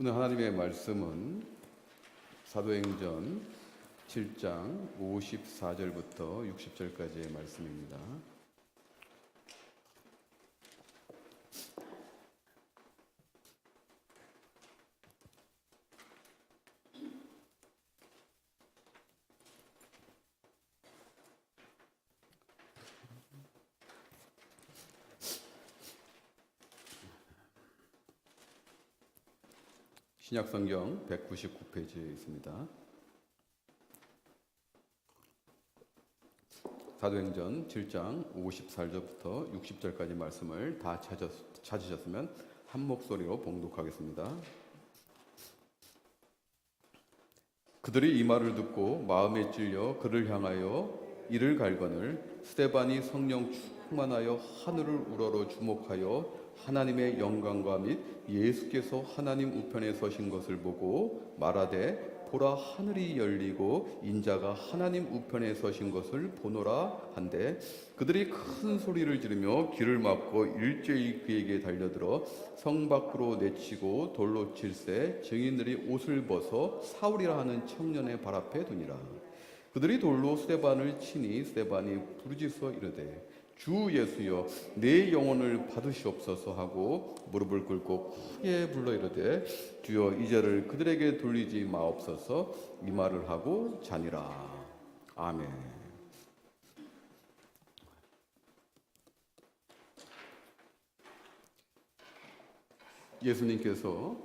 오늘 하나님의 말씀은 사도행전 7장 54절부터 60절까지의 말씀입니다. 신약성경 199페이지에 있습니다. 사도행전 7장 54절부터 60절까지 말씀을 다 찾으셨으면 한 목소리로 봉독하겠습니다. 그들이 이 말을 듣고 마음에 찔려 그를 향하여 이를 갈거늘 스데반이 성령 충만하여 하늘을 우러러 주목하여 하나님의 영광과 및 예수께서 하나님 우편에 서신 것을 보고 말하되 보라 하늘이 열리고 인자가 하나님 우편에 서신 것을 보노라 한데 그들이 큰 소리를 지르며 귀를 막고 일제히 그에게 달려들어 성 밖으로 내치고 돌로 칠세 증인들이 옷을 벗어 사울이라 하는 청년의 발 앞에 두니라. 그들이 돌로 스데반을 치니 스데반이 부르짖어 이르되 주 예수여 내 영혼을 받으시옵소서 하고 무릎을 꿇고 크게 불러 이르되 주여 이 죄를 그들에게 돌리지 마옵소서 이 말을 하고 자니라. 아멘. 예수님께서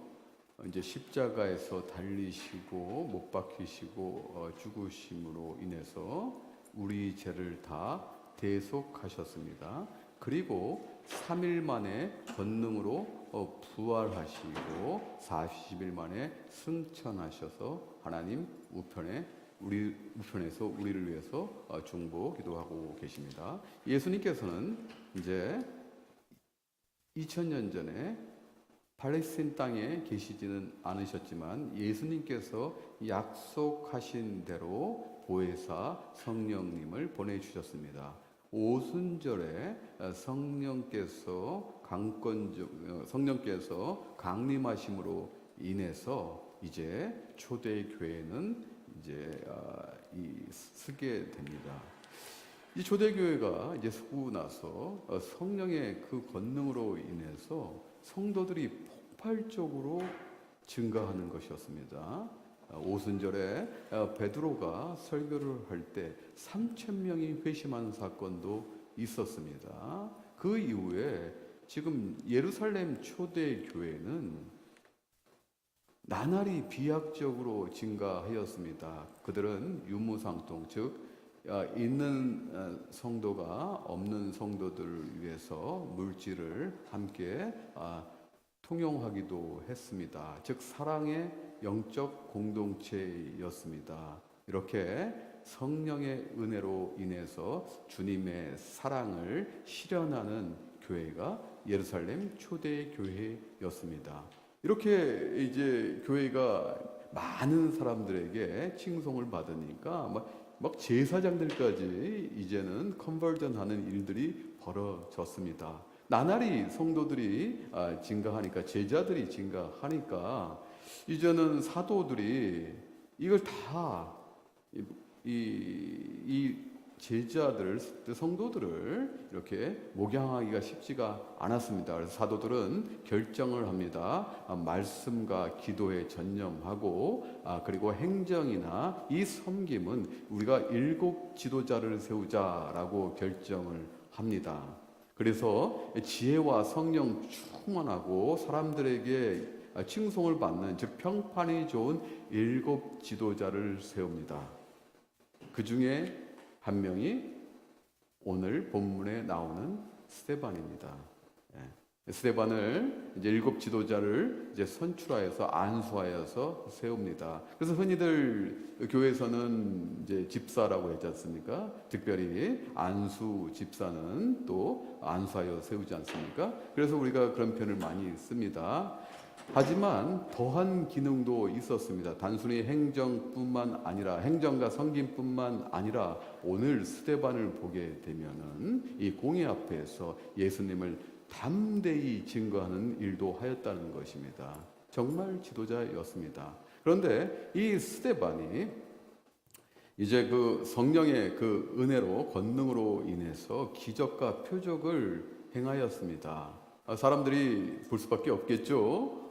이제 십자가에서 달리시고 못 박히시고 죽으심으로 인해서 우리 죄를 다 대속하셨습니다. 그리고 3일 만에 권능으로 부활하시고 40일 만에 승천하셔서 하나님 우편에서 우리를 위해서 중보 기도하고 계십니다. 예수님께서는 이제 2000년 전에 팔레스틴 땅에 계시지는 않으셨지만 예수님께서 약속하신 대로 보혜사 성령님을 보내주셨습니다. 오순절에 성령께서 강림하심으로 인해서 이제 초대교회는 이제 서게 됩니다. 이 초대교회가 이제 서고 나서 성령의 그 권능으로 인해서 성도들이 폭발적으로 증가하는 것이었습니다. 오순절에 베드로가 설교를 할 때 3,000명이 회심한 사건도 있었습니다. 그 이후에 지금 예루살렘 초대교회는 나날이 비약적으로 증가하였습니다. 그들은 유무상통, 즉 있는 성도가 없는 성도들을 위해서 물질을 함께 통용하기도 했습니다. 즉 사랑의 영적 공동체였습니다. 이렇게 성령의 은혜로 인해서 주님의 사랑을 실현하는 교회가 예루살렘 초대교회였습니다. 이렇게 이제 교회가 많은 사람들에게 칭송을 받으니까 막 제사장들까지 이제는 컨버전하는 일들이 벌어졌습니다. 나날이 성도들이 증가하니까 제자들이 증가하니까 이제는 사도들이 이걸 다 이 제자들 성도들을 이렇게 목양하기가 쉽지가 않았습니다. 그래서 사도들은 결정을 합니다. 말씀과 기도에 전념하고 그리고 행정이나 이 섬김은 우리가 7 지도자를 세우자라고 결정을 합니다. 그래서 지혜와 성령 충만하고 사람들에게 칭송을 받는 즉 평판이 좋은 7 지도자를 세웁니다. 그 중에 한 명이 오늘 본문에 나오는 스데반입니다. 스데반을 이제 7 지도자를 이제 선출하여서 안수하여서 세웁니다. 그래서 흔히들 교회에서는 이제 집사라고 했지 않습니까? 특별히 안수 집사는 또 안수하여 세우지 않습니까? 그래서 우리가 그런 표현을 많이 씁니다. 하지만 더한 기능도 있었습니다. 단순히 행정과 섬김뿐만 아니라 오늘 스데반을 보게 되면은 이 공회 앞에서 예수님을 담대히 증거하는 일도 하였다는 것입니다. 정말 지도자였습니다. 그런데 이 스데반이 이제 그 성령의 그 은혜로 권능으로 인해서 기적과 표적을 행하였습니다. 사람들이 볼 수밖에 없겠죠.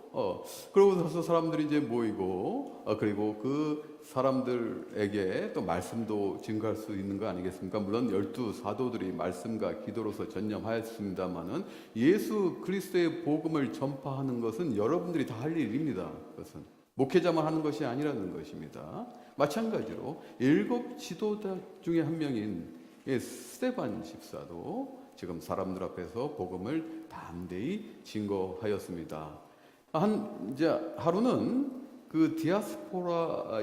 그러고 나서 사람들이 이제 모이고, 그리고 그 사람들에게 또 말씀도 증거할 수 있는 거 아니겠습니까? 물론 12사도들이 말씀과 기도로서 전념하였습니다만은 예수 그리스도의 복음을 전파하는 것은 여러분들이 다 할 일입니다. 그것은 목회자만 하는 것이 아니라는 것입니다. 마찬가지로 7 지도자 중에 한 명인 스데반 집사도 지금 사람들 앞에서 복음을 담대히 증거하였습니다. 이제 하루는 그 디아스포라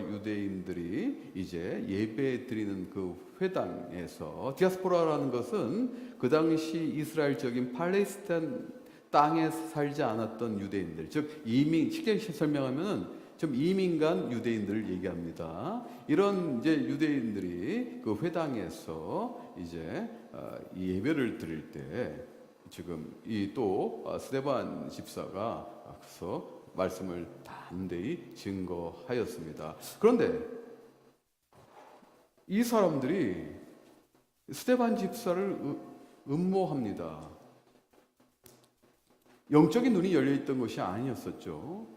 유대인들이 이제 예배 드리는 그 회당에서, 디아스포라라는 것은 그 당시 이스라엘적인 팔레스타인 땅에 살지 않았던 유대인들, 즉 이민, 쉽게 설명하면은 좀 이민간 유대인들을 얘기합니다. 이런 이제 유대인들이 그 회당에서 이제 이 예배를 드릴 때 지금 이 또 스데반 집사가 그래서 말씀을 담대히 증거하였습니다. 그런데 이 사람들이 스데반 집사를 음모합니다. 영적인 눈이 열려 있던 것이 아니었었죠.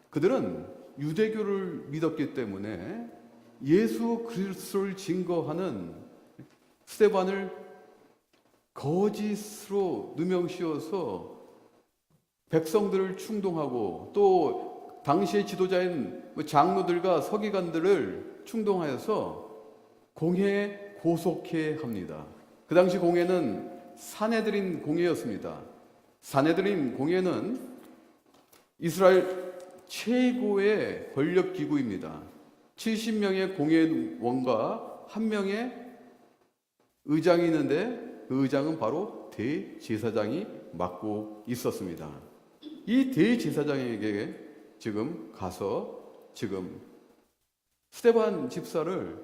그들은 유대교를 믿었기 때문에 예수 그리스도를 증거하는 스데반을 거짓으로 누명씌워서 백성들을 충동하고 또 당시의 지도자인 장로들과 서기관들을 충동하여서 공회에 고속해 합니다. 그 당시 공회는 산헤드린 공회였습니다. 산헤드린 공회는 이스라엘 최고의 권력 기구입니다. 70명의 공회원과 1명의 의장이 있는데 그 의장은 바로 대제사장이 맡고 있었습니다. 이 대제사장에게 지금 가서 지금 스데반 집사를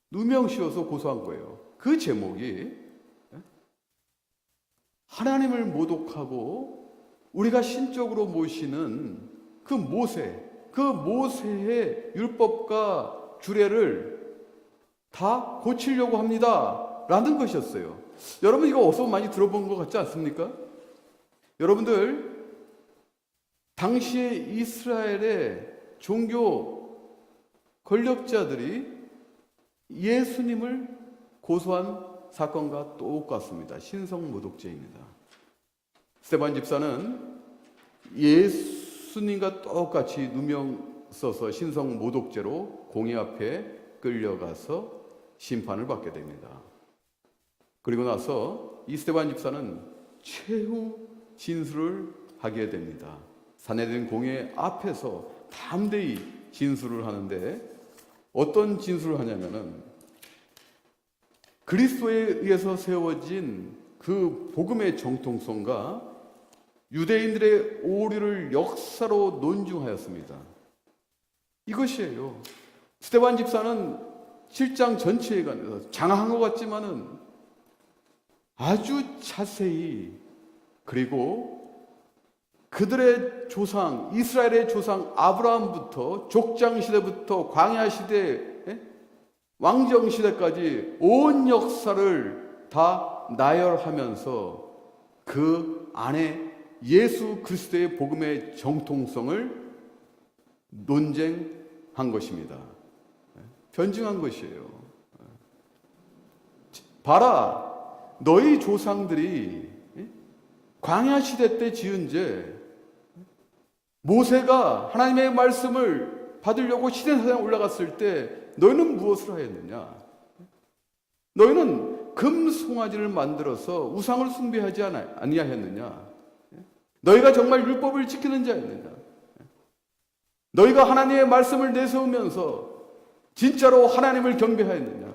누명씌워서 고소한 거예요. 그 제목이 하나님을 모독하고 우리가 신적으로 모시는 그 모세의 율법과 규례를 다 고치려고 합니다 라는 것이었어요. 여러분 이거 어서 많이 들어본 것 같지 않습니까? 여러분들 당시에 이스라엘의 종교 권력자들이 예수님을 고소한 사건과 똑같습니다. 신성모독죄입니다. 스데반 집사는 예수님과 똑같이 누명 써서 신성모독죄로 공회 앞에 끌려가서 심판을 받게 됩니다. 그리고 나서 이 스데반 집사는 최후 진술을 하게 됩니다. 산헤드린 공회 앞에서 담대히 진술을 하는데 어떤 진술을 하냐면은 그리스도에 의해서 세워진 그 복음의 정통성과 유대인들의 오류를 역사로 논증하였습니다. 이것이에요. 스데반 집사는 7장 전체에 관해서 장황한 것 같지만은 아주 자세히, 그리고 그들의 조상, 이스라엘의 조상 아브라함부터 족장 시대부터 광야 시대, 왕정 시대까지 온 역사를 다 나열하면서 그 안에 예수 그리스도의 복음의 정통성을 논쟁한 것입니다. 변증한 것이에요. 봐라, 너희 조상들이 광야 시대 때 지은 죄, 모세가 하나님의 말씀을 받으려고 시내산에 올라갔을 때 너희는 무엇을 하였느냐? 너희는 금송아지를 만들어서 우상을 숭배하지 아니하였느냐? 너희가 정말 율법을 지키는 자였느냐? 너희가 하나님의 말씀을 내세우면서 진짜로 하나님을 경배하였느냐?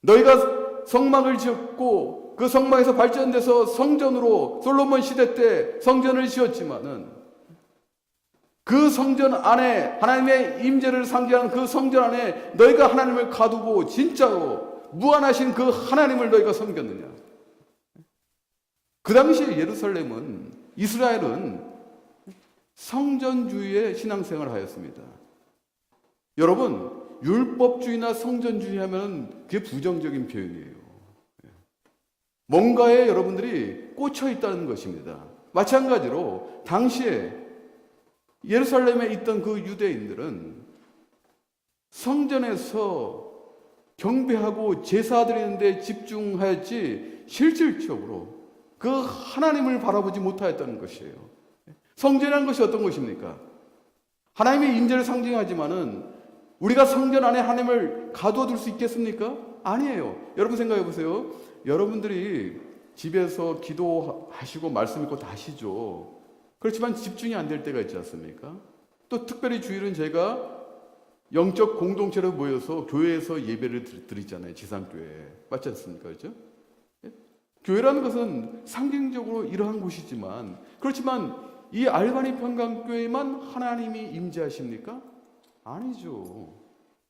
너희가 성막을 지었고 그 성막에서 발전돼서 성전으로 솔로몬 시대 때 성전을 지었지만은 그 성전 안에 하나님의 임재를 상징하는 그 성전 안에 너희가 하나님을 가두고 진짜로 무한하신 그 하나님을 너희가 섬겼느냐? 그 당시에 이스라엘은 성전주의의 신앙생활을 하였습니다. 여러분, 율법주의나 성전주의 하면 그게 부정적인 표현이에요. 뭔가에 여러분들이 꽂혀 있다는 것입니다. 마찬가지로 당시에 예루살렘에 있던 그 유대인들은 성전에서 경배하고 제사 드리는 데 집중하였지 실질적으로 그 하나님을 바라보지 못하였다는 것이에요. 성전이라는 것이 어떤 것입니까? 하나님의 임재를 상징하지만은 우리가 성전 안에 하나님을 가두어둘 수 있겠습니까? 아니에요. 여러분 생각해 보세요. 여러분들이 집에서 기도하시고 말씀 읽고 다 하시죠. 그렇지만 집중이 안 될 때가 있지 않습니까? 또 특별히 주일은 제가 영적 공동체로 모여서 교회에서 예배를 드리잖아요. 지상교회. 맞지 않습니까? 그렇죠? 교회라는 것은 상징적으로 이러한 곳이지만, 그렇지만 이 알바니 평강교회만 하나님이 임재하십니까? 아니죠.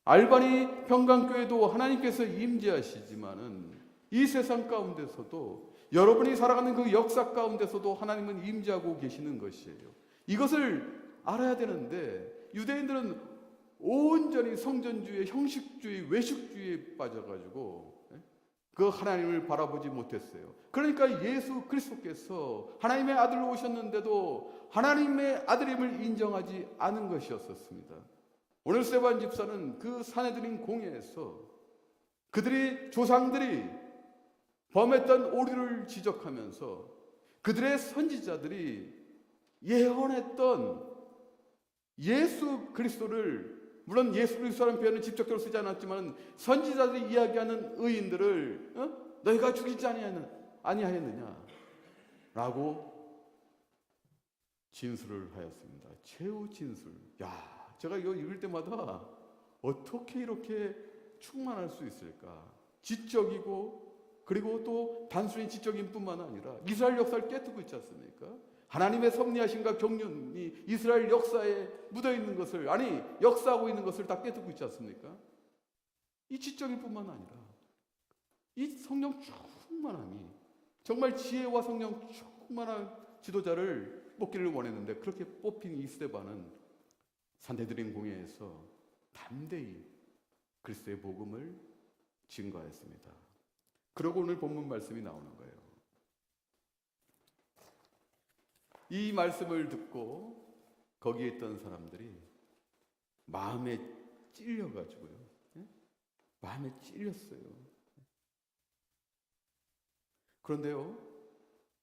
알바니 평강교회도 하나님께서 임재하시지만은 이 세상 가운데서도 여러분이 살아가는 그 역사 가운데서도 하나님은 임재하고 계시는 것이에요. 이것을 알아야 되는데 유대인들은 온전히 성전주의, 형식주의, 외식주의에 빠져가지고 그 하나님을 바라보지 못했어요. 그러니까 예수 그리스도께서 하나님의 아들로 오셨는데도 하나님의 아들임을 인정하지 않은 것이었습니다. 오늘 스데반 집사는 그 사내들인 공회에서 그들이 조상들이 범했던 오류를 지적하면서 그들의 선지자들이 예언했던 예수 그리스도를, 물론 예수 그리스도라는 표현을 직접적으로 쓰지 않았지만 선지자들이 이야기하는 의인들을 너희가 죽이지 아니하였느냐 라고 진술을 하였습니다. 최후 진술. 제가 이거 읽을 때마다 어떻게 이렇게 충만할 수 있을까? 지적이고, 그리고 또 단순히 지적인 뿐만 아니라 이스라엘 역사를 깨뜨고 있지 않습니까? 하나님의 섭리하심과 경륜이 이스라엘 역사에 묻어있는 것을, 역사하고 있는 것을 다 깨뜨고 있지 않습니까? 이 지적인 뿐만 아니라 이 성령 충만함이, 정말 지혜와 성령 충만한 지도자를 뽑기를 원했는데 그렇게 뽑힌 이 스데반은 산헤드린 공회에서 담대히 그리스도의 복음을 증거하였습니다. 그러고 오늘 본문 말씀이 나오는 거예요. 이 말씀을 듣고 거기에 있던 사람들이 마음에 찔려가지고요. 마음에 찔렸어요. 그런데요,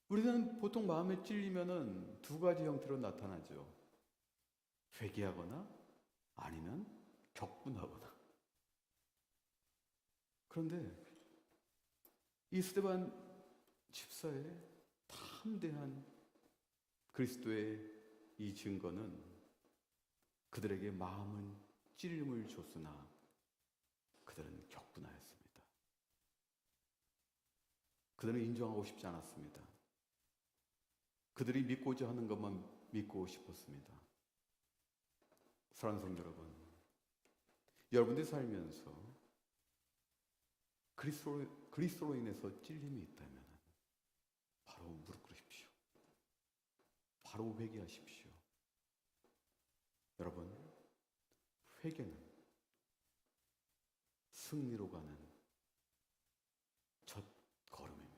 우리는 보통 마음에 찔리면은 두 가지 형태로 나타나죠. 회개하거나 아니면 격분하거나. 그런데 이 스데반 집사의 담대한 그리스도의 이 증거는 그들에게 마음은 찔림을 줬으나 그들은 격분하였습니다. 그들은 인정하고 싶지 않았습니다. 그들이 믿고자 하는 것만 믿고 싶었습니다. 사랑하는 성도 여러분, 여러분들이 살면서 그리스도로 인해서 찔림이 있다면 바로 무릎 꿇으십시오. 바로 회개하십시오. 여러분, 회개는 승리로 가는 첫 걸음입니다.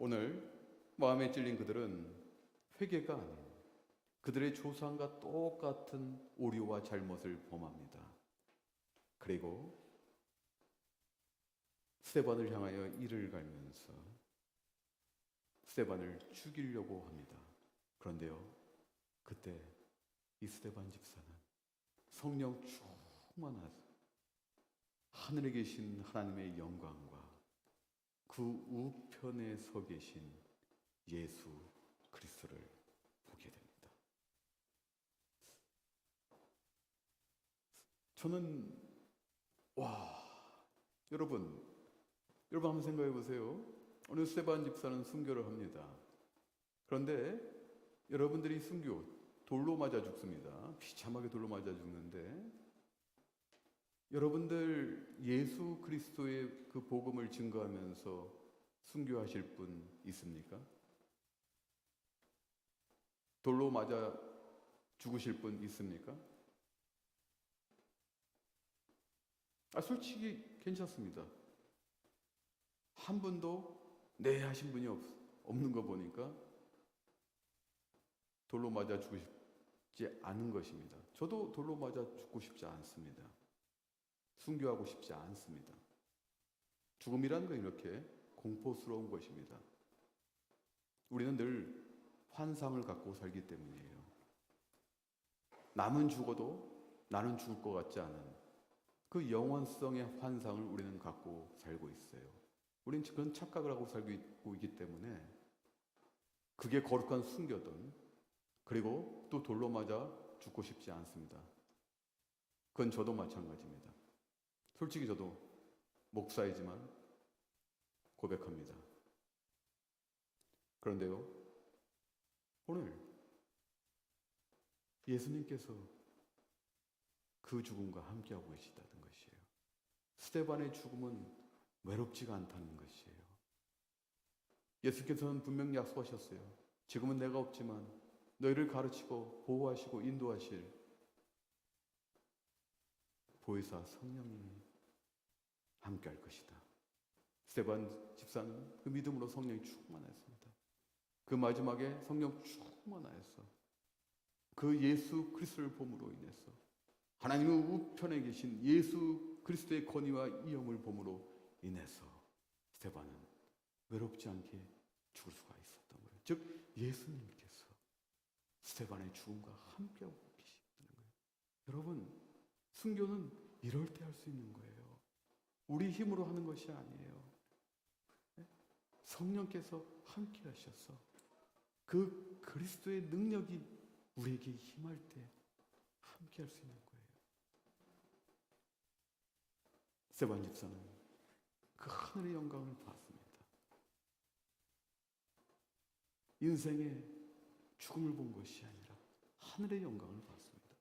오늘 마음에 찔린 그들은 회개가 아닌 그들의 조상과 똑같은 오류와 잘못을 범합니다. 그리고 스데반을 향하여 이를 갈면서 스데반을 죽이려고 합니다. 그런데요, 그때 이 스데반 집사는 성령 충만하사 하늘에 계신 하나님의 영광과 그 우편에 서 계신 예수 그리스도를 보게 됩니다. 저는 여러분 한번 생각해 보세요. 오늘 스데반 집사는 순교를 합니다. 그런데 여러분들이 순교, 돌로 맞아 죽습니다. 비참하게 돌로 맞아 죽는데 여러분들 예수 그리스도의 그 복음을 증거하면서 순교하실 분 있습니까? 돌로 맞아 죽으실 분 있습니까? 솔직히 괜찮습니다. 한 분도 네 하신 분이 없는 거 보니까 돌로 맞아 죽고 싶지 않은 것입니다. 저도 돌로 맞아 죽고 싶지 않습니다. 순교하고 싶지 않습니다. 죽음이라는 건 이렇게 공포스러운 것입니다. 우리는 늘 환상을 갖고 살기 때문이에요. 남은 죽어도 나는 죽을 것 같지 않은 그 영원성의 환상을 우리는 갖고 살고 있어요. 우리는 그런 착각을 하고 살고 있기 때문에 그게 거룩한 순교든 그리고 또 돌로 맞아 죽고 싶지 않습니다. 그건 저도 마찬가지입니다. 솔직히 저도 목사이지만 고백합니다. 그런데요, 오늘 예수님께서 그 죽음과 함께하고 계시다는 것이에요. 스데반의 죽음은 외롭지가 않다는 것이에요. 예수께서는 분명히 약속하셨어요. 지금은 내가 없지만 너희를 가르치고 보호하시고 인도하실 보혜사 성령이 함께할 것이다. 스데반 집사는 그 믿음으로 성령이 충만했습니다. 그 마지막에 성령 충만하였어. 그 예수 그리스도를 봄으로 인해서 하나님의 우편에 계신 예수 그리스도의 권위와 이엄을 봄으로 인해서 스데반은 외롭지 않게 죽을 수가 있었던 거예요. 즉 예수님께서 스데반의 죽음과 함께하고 계시다는 거예요. 여러분, 순교는 이럴 때 할 수 있는 거예요. 우리 힘으로 하는 것이 아니에요. 성령께서 함께 하셔서 그 그리스도의 능력이 우리에게 힘할 때 함께 할 수 있는 거예요. 스데반 집사는 그 하늘의 영광을 봤습니다. 인생의 죽음을 본 것이 아니라 하늘의 영광을 봤습니다.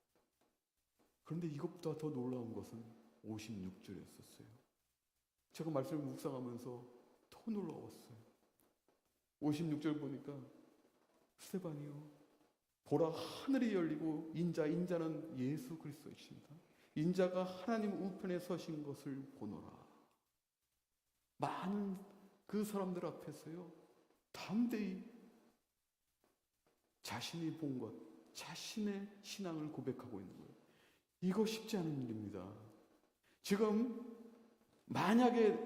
그런데 이것보다 더 놀라운 것은 56절이었어요. 제가 말씀을 묵상하면서 더 놀라웠어요. 56절 보니까 스데반이요, 보라 하늘이 열리고 인자는 예수 그리스도이십니다. 인자가 하나님 우편에 서신 것을 보노라. 많은 그 사람들 앞에서요, 담대히 자신이 본 것, 자신의 신앙을 고백하고 있는 거예요. 이거 쉽지 않은 일입니다. 지금 만약에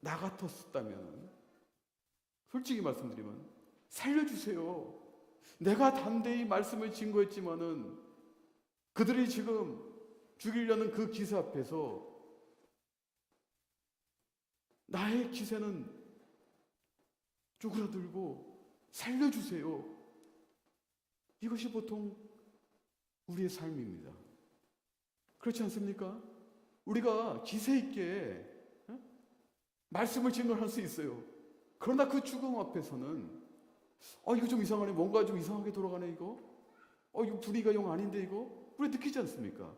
나 같았다면, 솔직히 말씀드리면 살려주세요. 내가 담대히 말씀을 증거했지만은 그들이 지금 죽이려는 그 기세 앞에서 나의 기세는 쪼그라들고 살려주세요. 이것이 보통 우리의 삶입니다. 그렇지 않습니까? 우리가 기세 있게 말씀을 증거할 수 있어요. 그러나 그 죽음 앞에서는 이거 좀 이상하네. 뭔가 좀 이상하게 돌아가네 이거. 이거 분위기가 영 아닌데 이거. 우리 느끼지 않습니까?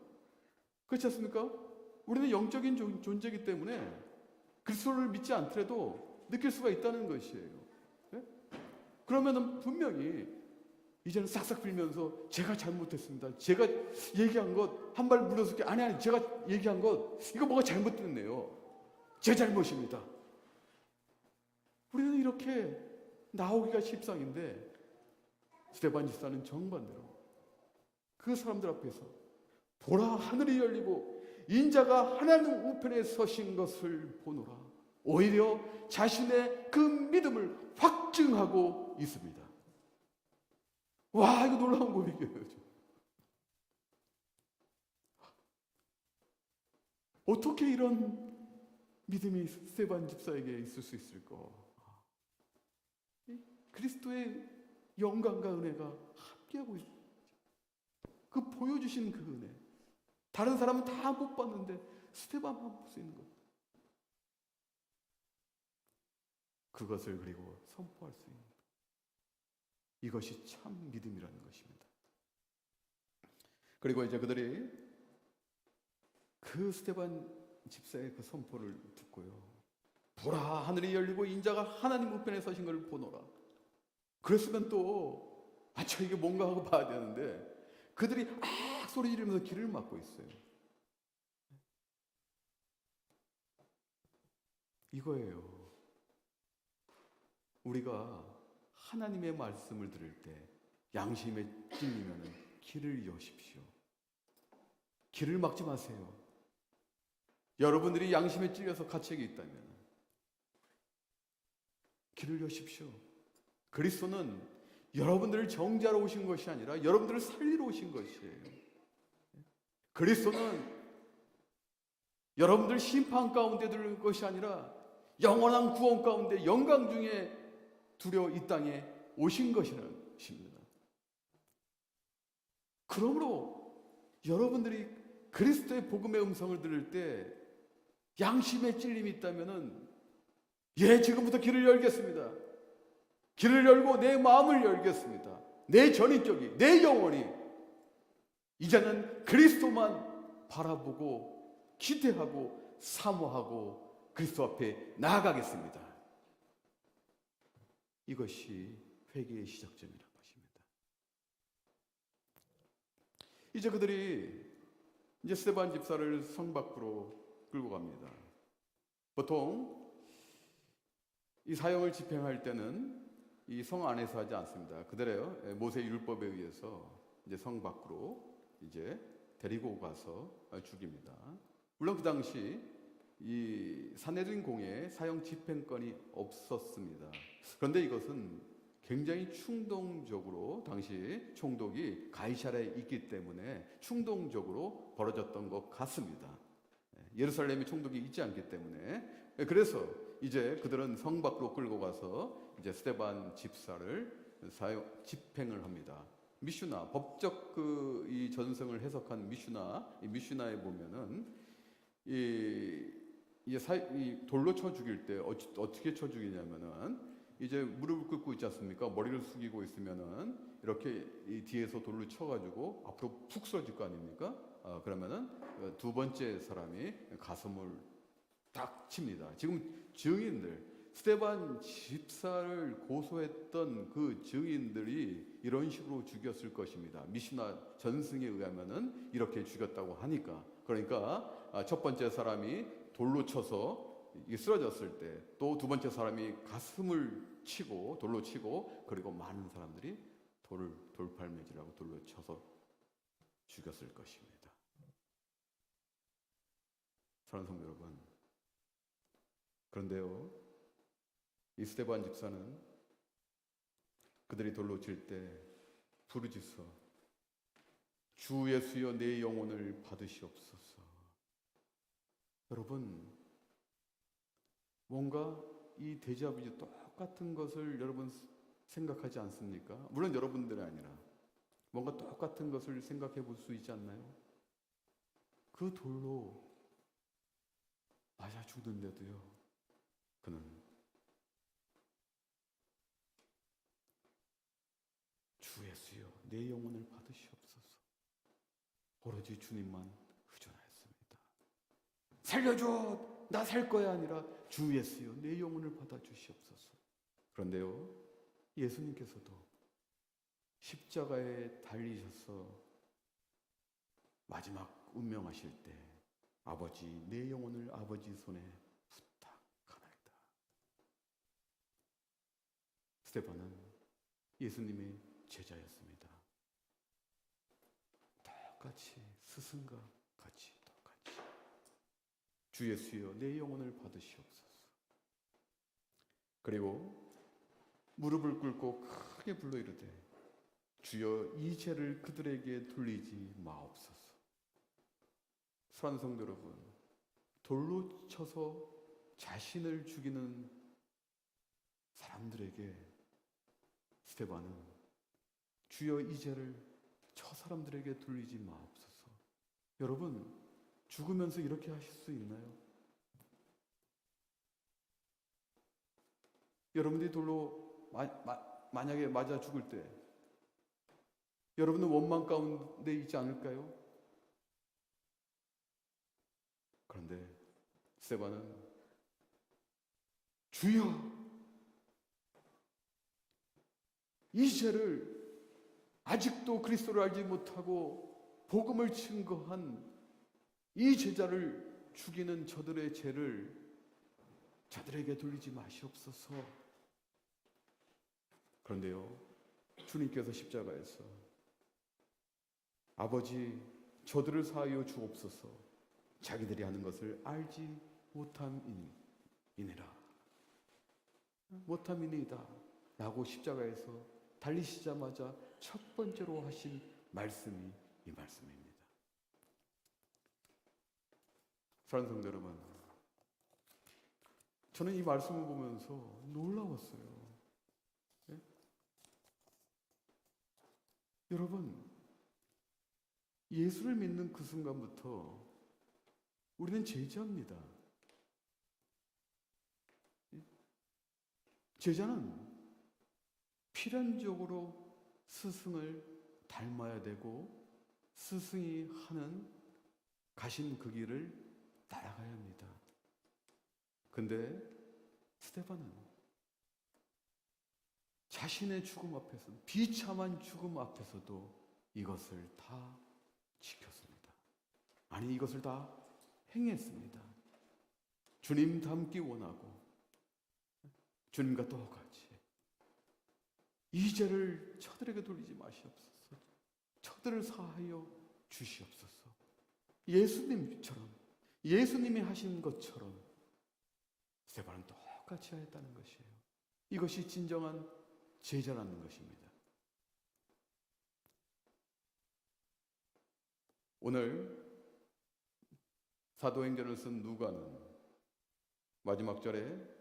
그렇지 않습니까? 우리는 영적인 존재이기 때문에 그리스도를 믿지 않더라도 느낄 수가 있다는 것이에요. 네? 그러면은 분명히 이제는 싹싹 빌면서 제가 잘못했습니다. 제가 얘기한 것 한 발 물러설게 아니 제가 얘기한 것 이거 뭐가 잘못됐네요. 제 잘못입니다. 우리는 이렇게 나오기가 십상인데 스데반 집사는 정반대로 그 사람들 앞에서 보라 하늘이 열리고 인자가 하나님 우편에 서신 것을 보노라. 오히려 자신의 그 믿음을 확증하고 있습니다. 와, 이거 놀라운 고백이에요. 어떻게 이런 믿음이 스데반 집사에게 있을 수 있을까? 그리스도의 영광과 은혜가 함께하고 있어요. 그 보여주신 그 은혜. 다른 사람은 다 못 봤는데 스데반만 볼 수 있는 것. 그것을 그리고 선포할 수 있는 것. 이것이 참 믿음이라는 것입니다. 그리고 이제 그들이 그 스데반 집사의 그 선포를 듣고요, 보라, 하늘이 열리고 인자가 하나님 우편에 서신 걸 보노라. 그랬으면 또 저 이게 뭔가 하고 봐야 되는데 그들이 소리 지르면서 길을 막고 있어요. 이거예요. 우리가 하나님의 말씀을 들을 때 양심에 찔리면 길을 여십시오. 길을 막지 마세요. 여러분들이 양심에 찔려서 갇히게 있다면 길을 여십시오. 그리스도는 여러분들을 정죄하러 오신 것이 아니라 여러분들을 살리러 오신 것이에요. 그리스도는 여러분들 심판 가운데 들 것이 아니라 영원한 구원 가운데 영광 중에 두려 이 땅에 오신 것입니다. 그러므로 여러분들이 그리스도의 복음의 음성을 들을 때 양심에 찔림이 있다면은 지금부터 길을 열겠습니다. 길을 열고 내 마음을 열겠습니다. 내 전인격이, 내 영혼이 이제는 그리스도만 바라보고 기대하고 사모하고 그리스도 앞에 나아가겠습니다. 이것이 회개의 시작점이라는 것입니다. 이제 그들이 스데반 집사를 성 밖으로 끌고 갑니다. 보통 이 사형을 집행할 때는 이 성 안에서 하지 않습니다. 그대로요. 모세 율법에 의해서 성 밖으로 데리고 가서 죽입니다. 물론 그 당시 이 산헤드린 공회에 사형 집행권이 없었습니다. 그런데 이것은 굉장히 충동적으로 당시 총독이 가이사랴에 있기 때문에 충동적으로 벌어졌던 것 같습니다. 예루살렘에 총독이 있지 않기 때문에. 그래서 이제 그들은 성 밖으로 끌고 가서 스데반 집사를 집행을 합니다. 미슈나, 법적 이 전승을 해석한 이 미슈나에 보면은 이 돌로 쳐 죽일 때 어떻게 쳐 죽이냐면은 이제 무릎을 꿇고 있지 않습니까? 머리를 숙이고 있으면은 이렇게 이 뒤에서 돌로 쳐가지고 앞으로 푹 쓰러질 거 아닙니까? 그러면은 두 번째 사람이 가슴을 딱 칩니다. 지금 증인들, 스데반 집사를 고소했던 그 증인들이 이런 식으로 죽였을 것입니다. 미슈나 전승에 의하면은 이렇게 죽였다고 하니까. 그러니까 첫 번째 사람이 돌로 쳐서 쓰러졌을 때 또 두 번째 사람이 가슴을 치고 돌로 치고 그리고 많은 사람들이 돌팔매질하고 돌로 쳐서 죽였을 것입니다. 사랑하는 성도 여러분, 그런데요, 이 스데반 집사는 그들이 돌로 칠 때 부르짖어 주 예수여 내 영혼을 받으시옵소서. 여러분, 뭔가 이 데자뷰 똑같은 것을 여러분 생각하지 않습니까? 물론 여러분들이 아니라 뭔가 똑같은 것을 생각해 볼 수 있지 않나요? 그 돌로 맞아 죽는데도요, 그는 주 예수여 내 영혼을 받으시옵소서. 오로지 주님만 의존하였습니다. 살려줘! 나 살 거야 아니라 주 예수여 내 영혼을 받아 주시옵소서. 그런데요, 예수님께서도 십자가에 달리셔서 마지막 운명하실 때 아버지 내 영혼을 아버지 손에 부탁하나이다. 스데반은 예수님의 제자였습니다. 똑같이 스승과 같이 주 예수여 내 영혼을 받으시옵소서. 그리고 무릎을 꿇고 크게 불러 이르되 주여 이 죄를 그들에게 돌리지 마옵소서. 사랑하는 성도 여러분, 돌로 쳐서 자신을 죽이는 사람들에게 스데반은 주여 이 죄를 저 사람들에게 돌리지 마옵소서. 여러분, 죽으면서 이렇게 하실 수 있나요? 여러분들이 돌로 만약에 맞아 죽을 때 여러분은 원망 가운데 있지 않을까요? 그런데 스데반은 주여, 이 죄를 아직도 그리스도를 알지 못하고 복음을 증거한 이 제자를 죽이는 저들의 죄를 저들에게 돌리지 마시옵소서. 그런데요, 주님께서 십자가에서 아버지, 저들을 사하여 주옵소서, 자기들이 하는 것을 알지 못함이니라, 못함이니이다 라고 십자가에서 달리시자마자 첫 번째로 하신 말씀이 이 말씀입니다. 사랑하는 성도 여러분, 저는 이 말씀을 보면서 놀라웠어요. 예? 여러분, 예수를 믿는 그 순간부터 우리는 제자입니다. 예? 제자는 필연적으로 스승을 닮아야 되고 스승이 가신 그 길을 따라가야 합니다. 근데 스데반은 자신의 죽음 앞에서, 비참한 죽음 앞에서도 이것을 다 지켰습니다. 아니, 이것을 다 행했습니다. 주님 닮기 원하고 주님과 똑같이 이 죄를 저들에게 돌리지 마시옵소서, 저들을 사하여 주시옵소서. 예수님처럼, 예수님이 하신 것처럼 스데반은 똑같이 하였다는 것이에요. 이것이 진정한 제자라는 것입니다. 오늘 사도행전을 쓴 누가는 마지막 절에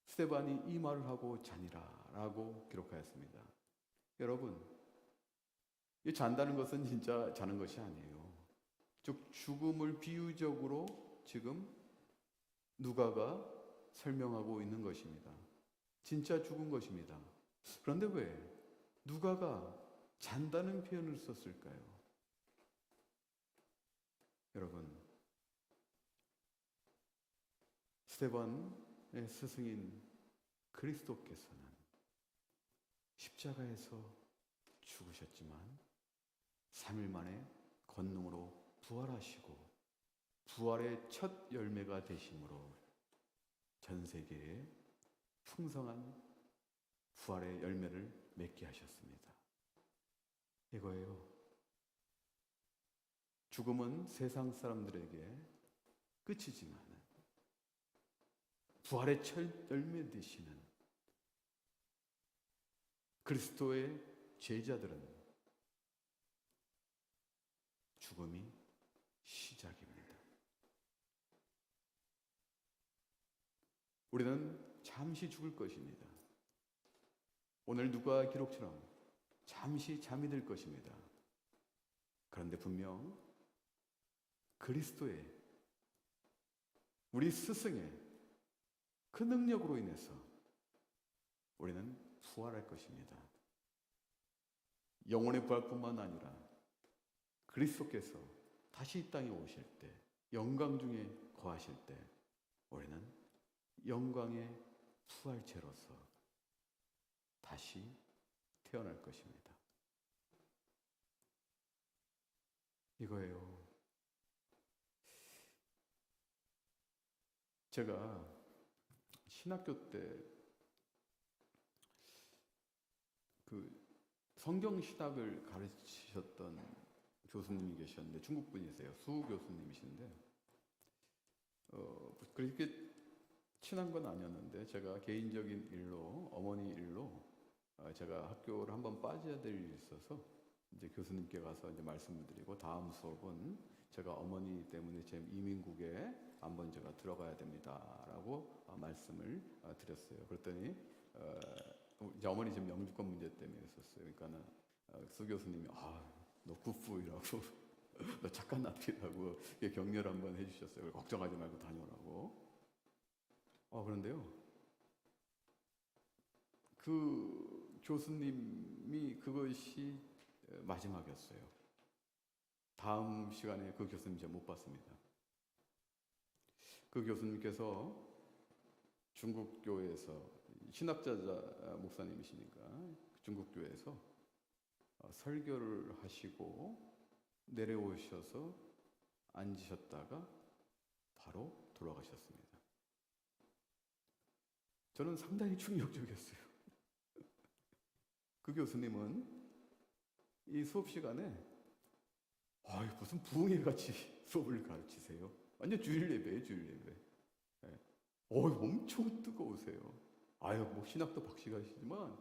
스데반이 이 말을 하고 자니라 라고 기록하였습니다. 여러분, 이 잔다는 것은 진짜 자는 것이 아니에요. 즉 죽음을 비유적으로 지금 누가가 설명하고 있는 것입니다. 진짜 죽은 것입니다. 그런데 왜 누가가 잔다는 표현을 썼을까요? 여러분, 스데반의 스승인 그리스도께서는 십자가에서 죽으셨지만 3일 만에 권능으로 부활하시고 부활의 첫 열매가 되심으로 전 세계에 풍성한 부활의 열매를 맺게 하셨습니다. 이거예요. 죽음은 세상 사람들에게 끝이지만 부활의 첫 열매 되시는 그리스도의 제자들은 죽음이 시작입니다. 우리는 잠시 죽을 것입니다. 오늘 누가 기록처럼 잠시 잠이 들 것입니다. 그런데 분명 그리스도의, 우리 스승의 그 능력으로 인해서 우리는 부활할 것입니다. 영혼의 부활뿐만 아니라 그리스도께서 다시 이 땅에 오실 때, 영광 중에 거하실 때 우리는 영광의 부활체로서 다시 태어날 것입니다. 이거예요. 제가 신학교 때 그 성경 신학을 가르치셨던 교수님이 계셨는데, 중국 분이세요. 수 교수님이신데, 그렇게 친한 건 아니었는데 제가 개인적인 일로, 어머니 일로 제가 학교를 한번 빠져야 될 일이 있어서 이제 교수님께 가서 이제 말씀을 드리고, 다음 수업은 제가 어머니 때문에 제 이민국에 한번 제가 들어가야 됩니다라고 말씀을 드렸어요. 그랬더니 이제 어머니 지금 영주권 문제 때문에 있었어요. 그러니까는 수 교수님이 너 굿부이라고 너 착한 나피라고 격려를 한번 해주셨어요. 걱정하지 말고 다녀오라고. 그런데요, 그 교수님이 그것이 마지막이었어요. 다음 시간에 그 교수님 제가 못 봤습니다. 그 교수님께서 중국 교회에서 신학자자 목사님이시니까 중국 교회에서 설교를 하시고 내려오셔서 앉으셨다가 바로 돌아가셨습니다. 저는 상당히 충격적이었어요. 그 교수님은 이 수업 시간에 무슨 부흥회 같이 수업을 가르치세요. 완전 주일 예배예요, 주일 예배. 엄청 뜨거우세요. 뭐 신학도 박식하시지만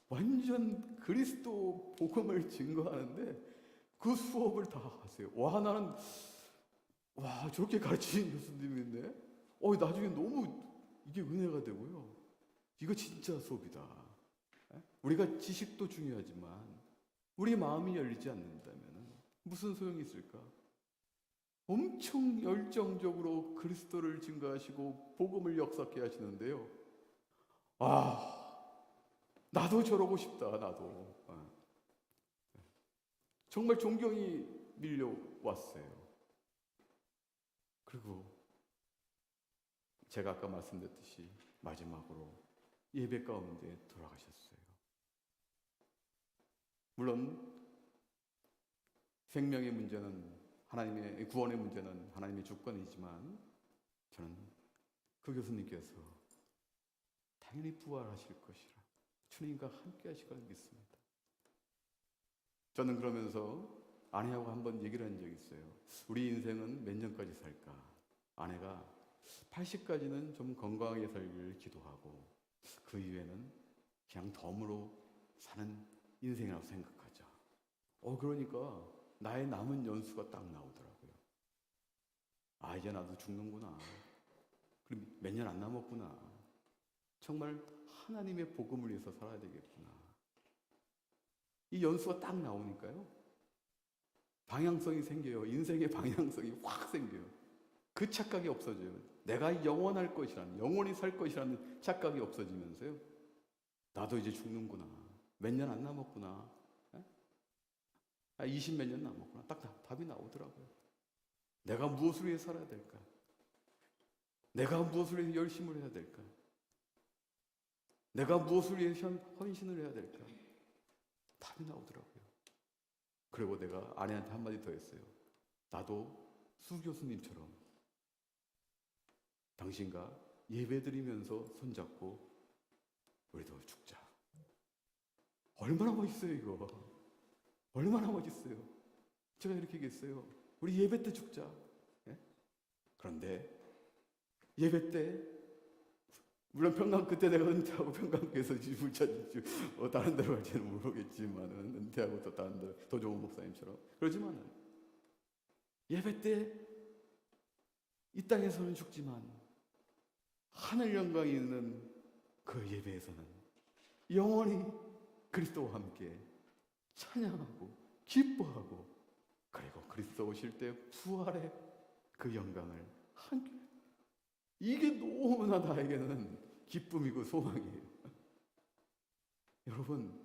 완전 그리스도 복음을 증거하는데 그 수업을 다 하세요. 나는 저렇게 가르치는 교수님인데 나중에 너무 이게 은혜가 되고요. 이거 진짜 수업이다. 우리가 지식도 중요하지만 우리 마음이 열리지 않는다면 무슨 소용이 있을까? 엄청 열정적으로 그리스도를 증거하시고 복음을 역사케 하시는데요. 나도 저러고 싶다. 나도. 정말 존경이 밀려왔어요. 그리고 제가 아까 말씀드렸듯이 마지막으로 예배 가운데 돌아가셨어요. 물론 생명의 문제는 하나님의 구원의 문제는 하나님의 주권이지만 저는 그 교수님께서 당연히 부활하실 것이라 주님과 함께 하실 걸 믿습니다. 저는 그러면서 아내하고 한번 얘기를 한 적이 있어요. 우리 인생은 몇 년까지 살까? 아내가 80까지는 좀 건강하게 살기를 기도하고 그 이후에는 그냥 덤으로 사는 인생이라고 생각하자. 그러니까 나의 남은 연수가 딱 나오더라고요. 이제 나도 죽는구나. 그럼 몇 년 안 남았구나. 정말 하나님의 복음을 위해서 살아야 되겠구나. 이 연수가 딱 나오니까요. 방향성이 생겨요. 인생의 방향성이 확 생겨요. 그 착각이 없어져요. 내가 영원할 것이라는, 영원히 살 것이라는 착각이 없어지면서요. 나도 이제 죽는구나. 몇 년 안 남았구나. 20 몇 년 남았구나. 딱 답이 나오더라고요. 내가 무엇을 위해 살아야 될까? 내가 무엇을 위해 열심을 해야 될까? 내가 무엇을 위해 헌신을 해야 될까? 답이 나오더라고요. 그리고 내가 아내한테 한마디 더 했어요. 나도 수 교수님처럼 당신과 예배드리면서 손잡고 우리도 죽자. 얼마나 멋있어요 이거. 얼마나 멋있어요. 제가 이렇게 얘기했어요. 우리 예배 때 죽자. 그런데 예배 때 물론 평강 그때 내가 은퇴하고 평강교회에서 집을 찾지 다른 데로 갈지는 모르겠지만은 은퇴하고 또 다른 데 더 좋은 목사님처럼 그러지만은 예배 때 이 땅에서는 죽지만 하늘 영광이 있는 그 예배에서는 영원히 그리스도와 함께 찬양하고 기뻐하고 그리고 그리스도 오실 때 부활의 그 영광을 함께 이게 너무나 나에게는 기쁨이고 소망이에요. 여러분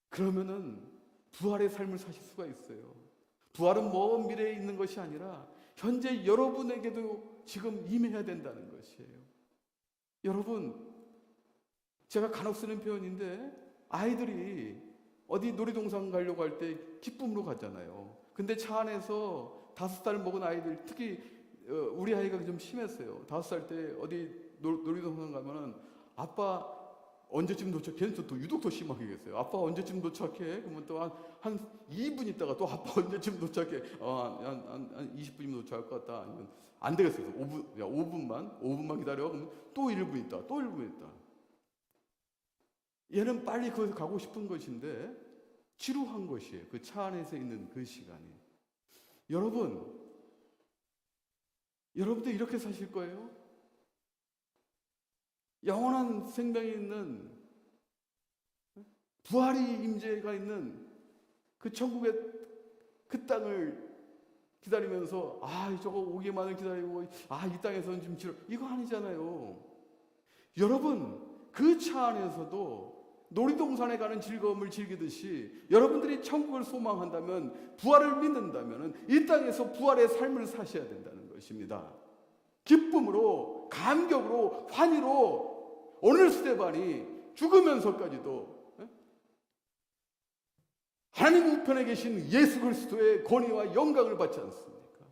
그러면은 부활의 삶을 사실 수가 있어요. 부활은 먼 미래에 있는 것이 아니라 현재 여러분에게도 지금 임해야 된다는 것이에요. 여러분 제가 간혹 쓰는 표현인데 아이들이 어디 놀이동산 가려고 할 때 기쁨으로 가잖아요. 근데 차 안에서 5살 먹은 아이들 특히 우리 아이가 좀 심했어요. 5살 때 어디 놀이동산 가면은 아빠 언제쯤 도착해? 걔는 또 유독 더 심하게 얘기했어요. 아빠 언제쯤 도착해? 그러면 또 한 2분 있다가 또 아빠 언제쯤 도착해? 한 20분이면 도착할 것 같다. 아니면 안 되겠어요. 5분만 기다려. 그러면 또 1분 있다. 또 1분 있다. 얘는 빨리 거기서 가고 싶은 것인데 지루한 것이에요. 그 차 안에서 있는 그 시간이. 여러분도 이렇게 사실 거예요? 영원한 생명이 있는 부활이 임재가 있는 그 천국의 그 땅을 기다리면서 저거 오기만을 기다리고 이 땅에서는 좀 지루 이거 아니잖아요. 여러분 그 차 안에서도 놀이동산에 가는 즐거움을 즐기듯이 여러분들이 천국을 소망한다면 부활을 믿는다면 이 땅에서 부활의 삶을 사셔야 된다는 것입니다. 기쁨으로 감격으로 환희로 오늘 스데반이 죽으면서까지도 하나님 우편에 계신 예수 그리스도의 권위와 영광을 받지 않습니까?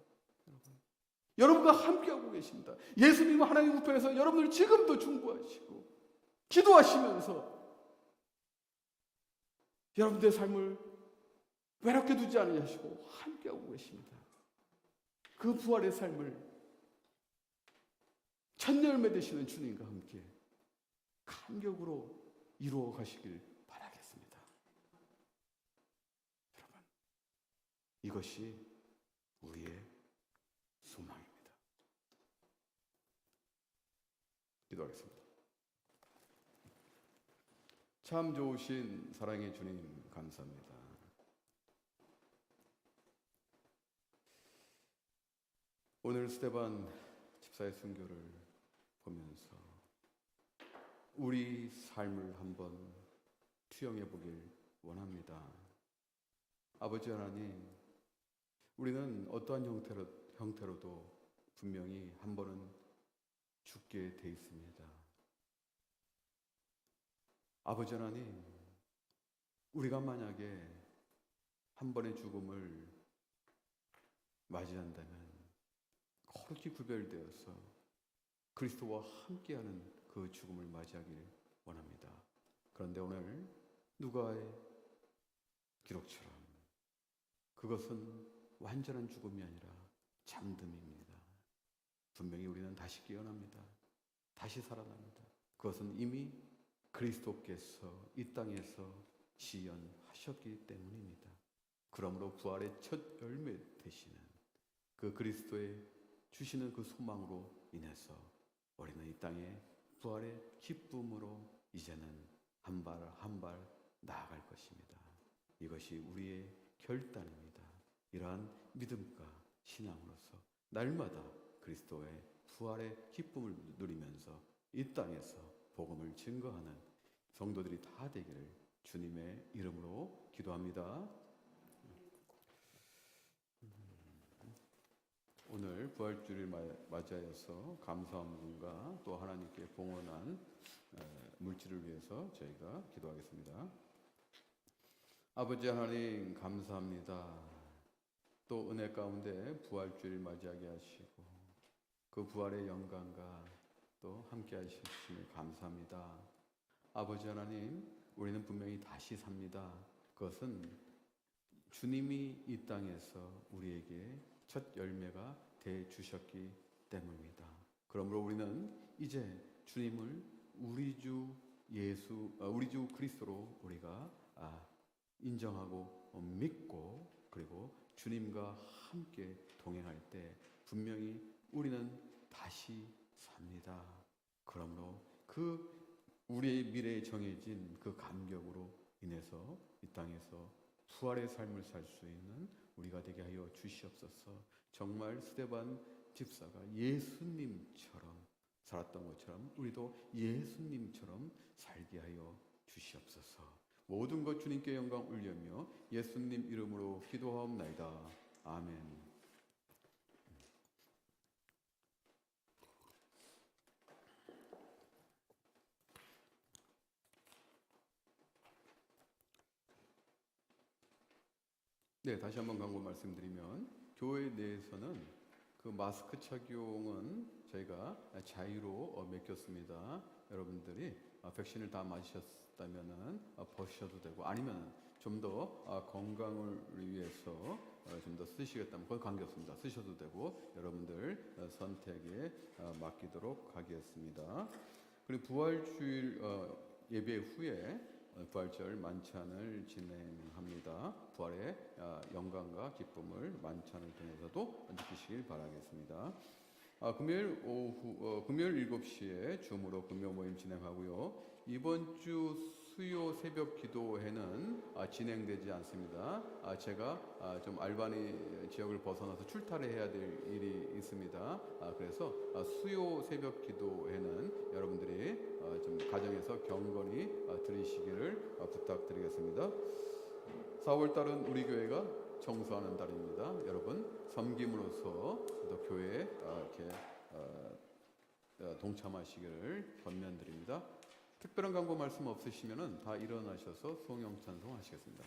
여러분과 함께하고 계십니다. 예수님은 하나님 우편에서 여러분들 지금도 중보하시고 기도하시면서 여러분들의 삶을 외롭게 두지 않으려 하시고 함께하고 계십니다. 그 부활의 삶을 첫 열매 되시는 주님과 함께 감격으로 이루어 가시길 바라겠습니다. 여러분, 이것이 우리의 소망입니다. 기도하겠습니다. 참 좋으신 사랑의 주님 감사합니다. 오늘 스데반 집사의 순교를 보면서 우리 삶을 한번 투영해 보길 원합니다. 아버지 하나님, 우리는 어떠한 형태로도 분명히 한 번은 죽게 돼 있습니다. 아버지 하나님, 우리가 만약에 한 번의 죽음을 맞이한다면 거룩히 구별되어서 그리스도와 함께하는 그 죽음을 맞이하길 원합니다. 그런데 오늘 누가의 기록처럼 그것은 완전한 죽음이 아니라 잠듦입니다. 분명히 우리는 다시 깨어납니다. 다시 살아납니다. 그것은 이미 그리스도께서 이 땅에서 지연하셨기 때문입니다. 그러므로 부활의 첫 열매 되시는 그 그리스도의 주시는 그 소망으로 인해서 우리는 이 땅에 부활의 기쁨으로 이제는 한 발 한 발 나아갈 것입니다. 이것이 우리의 결단입니다. 이러한 믿음과 신앙으로서 날마다 그리스도의 부활의 기쁨을 누리면서 이 땅에서 복음을 증거하는 성도들이 다 되기를 주님의 이름으로 기도합니다. 오늘 부활주를 맞이하여서 감사함과 또 하나님께 봉헌한 물질을 위해서 저희가 기도하겠습니다. 아버지 하나님 감사합니다. 또 은혜 가운데 부활주를 맞이하게 하시고 그 부활의 영광과 또 함께 하시심을 감사합니다. 아버지 하나님, 우리는 분명히 다시 삽니다. 그것은 주님이 이 땅에서 우리에게 첫 열매가 돼 주셨기 때문입니다. 그러므로 우리는 이제 주님을 우리 주 그리스도로 우리가 인정하고 믿고 그리고 주님과 함께 동행할 때 분명히 우리는 다시 삽니다. 그러므로 그 우리의 미래에 정해진 그 감격으로 인해서 이 땅에서 부활의 삶을 살 수 있는 우리가 되게 하여 주시옵소서. 정말 스데반 집사가 예수님처럼 살았던 것처럼 우리도 예수님처럼 살게 하여 주시옵소서. 모든 것 주님께 영광 올리며 예수님 이름으로 기도하옵나이다. 아멘. 네, 다시 한번 광고 말씀드리면 교회 내에서는 그 마스크 착용은 저희가 자유로 맡겼습니다. 여러분들이 백신을 다 맞으셨다면은 벗으셔도 되고 아니면 좀 더 건강을 위해서 좀 더 쓰시겠다면 그건 관계없습니다. 쓰셔도 되고 여러분들 선택에 맡기도록 하겠습니다. 그리고 부활주일 예배 후에 부활절 만찬을 진행합니다. 부활의 영광과 기쁨을 만찬을 통해서도 느끼시길 바라겠습니다. 금요일 오후 금요일 7시에 줌으로 금요 모임 진행하고요. 이번 주 수요 새벽 기도회는 진행되지 않습니다. 제가 좀 알바니 지역을 벗어나서 출타를 해야 될 일이 있습니다. 그래서 수요 새벽 기도회는 여러분들이 좀 가정에서 경건히 들으시기를 부탁드리겠습니다. 4월 달은 우리 교회가 청소하는 달입니다. 여러분 섬김으로써 또 교회에 이렇게 동참하시기를 권면드립니다. 특별한 광고 말씀 없으시면은 다 일어나셔서 수홍영 찬송 하시겠습니다.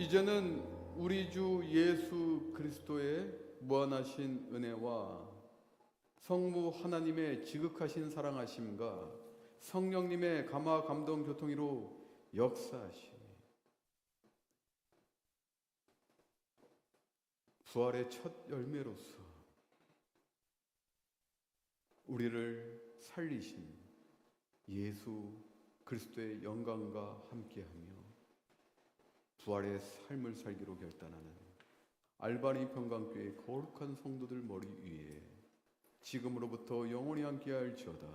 이제는 우리 주 예수 그리스도의 무한하신 은혜와 성부 하나님의 지극하신 사랑하심과 성령님의 감화 감동 교통이로 역사하심이 부활의 첫 열매로서 우리를 살리신 예수 그리스도의 영광과 함께하며 부활의 삶을 살기로 결단하는 알바니 평강교회 거룩한 성도들 머리 위에 지금으로부터 영원히 함께할지어다.